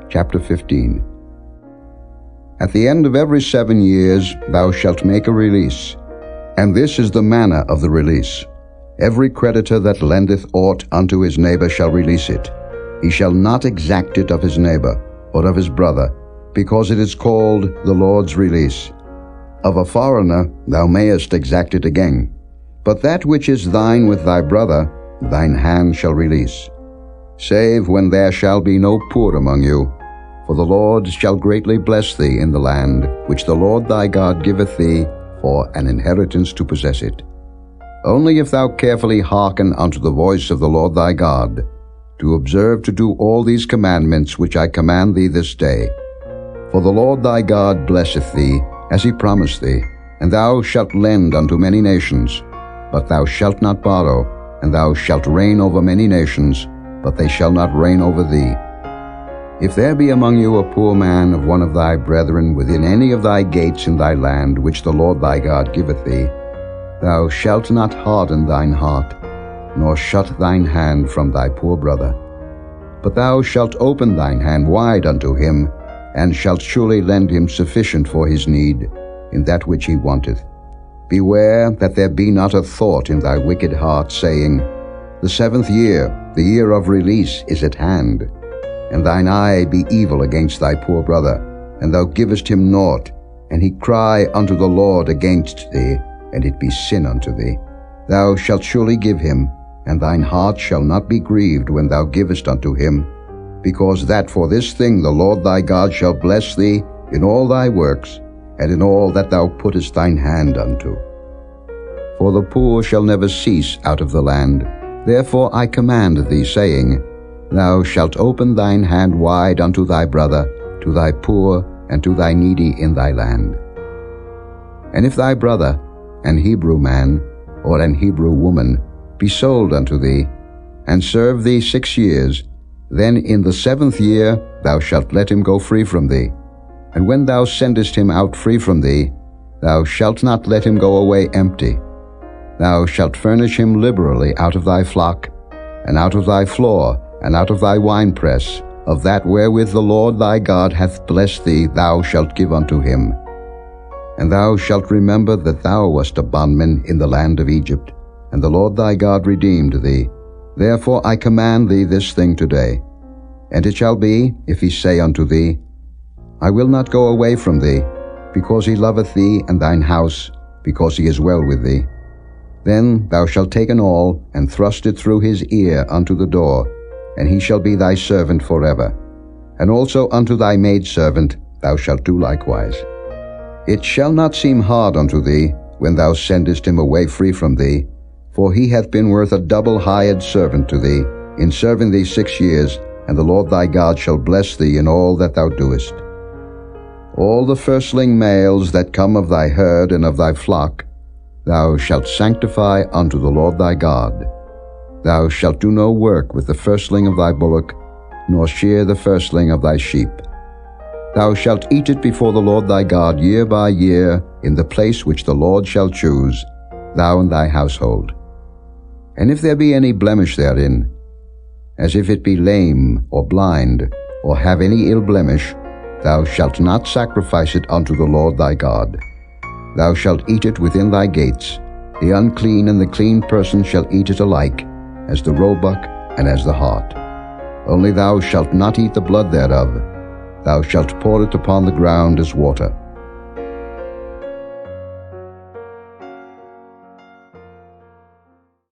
chapter 15. At the end of every 7 years thou shalt make a release, and this is the manner of the release. Every creditor that lendeth aught unto his neighbor shall release it. He shall not exact it of his neighbor, or of his brother, because it is called the Lord's release. Of a foreigner thou mayest exact it again, but that which is thine with thy brother, thine hand shall release. Save when there shall be no poor among you, for the Lord shall greatly bless thee in the land which the Lord thy God giveth thee for an inheritance to possess it. Only if thou carefully hearken unto the voice of the Lord thy God, to observe to do all these commandments which I command thee this day. For the Lord thy God blesseth thee, as he promised thee, and thou shalt lend unto many nations, but thou shalt not borrow, and thou shalt reign over many nations, but they shall not reign over thee. If there be among you a poor man of one of thy brethren within any of thy gates in thy land which the Lord thy God giveth thee, thou shalt not harden thine heart, nor shut thine hand from thy poor brother. But thou shalt open thine hand wide unto him, and shalt surely lend him sufficient for his need, in that which he wanteth. Beware that there be not a thought in thy wicked heart, saying, The 7th year, the year of release, is at hand. And thine eye be evil against thy poor brother, and thou givest him naught, and he cry unto the Lord against thee, and it be sin unto thee. Thou shalt surely give him, and thine heart shall not be grieved when thou givest unto him, because that for this thing the Lord thy God shall bless thee in all thy works, and in all that thou puttest thine hand unto. For the poor shall never cease out of the land. Therefore I command thee, saying, Thou shalt open thine hand wide unto thy brother, to thy poor, and to thy needy in thy land. And if thy brother, an Hebrew man, or an Hebrew woman, be sold unto thee, and serve thee 6 years, then in the 7th year thou shalt let him go free from thee. And when thou sendest him out free from thee, thou shalt not let him go away empty. Thou shalt furnish him liberally out of thy flock, and out of thy floor, and out of thy winepress, of that wherewith the Lord thy God hath blessed thee thou shalt give unto him. And thou shalt remember that thou wast a bondman in the land of Egypt, and the Lord thy God redeemed thee. Therefore I command thee this thing today. And it shall be, if he say unto thee, I will not go away from thee, because he loveth thee and thine house, because he is well with thee, then thou shalt take an awl, and thrust it through his ear unto the door, and he shall be thy servant forever. And also unto thy maidservant thou shalt do likewise. It shall not seem hard unto thee, when thou sendest him away free from thee, for he hath been worth a double hired servant to thee, in serving thee 6 years, and the Lord thy God shall bless thee in all that thou doest. All the firstling males that come of thy herd and of thy flock, thou shalt sanctify unto the Lord thy God. Thou shalt do no work with the firstling of thy bullock, nor shear the firstling of thy sheep. Thou shalt eat it before the Lord thy God year by year, in the place which the Lord shall choose, thou and thy household. And if there be any blemish therein, as if it be lame, or blind, or have any ill blemish, thou shalt not sacrifice it unto the Lord thy God. Thou shalt eat it within thy gates. The unclean and the clean person shall eat it alike, as the roebuck and as the hart. Only thou shalt not eat the blood thereof. Thou shalt pour it upon the ground as water.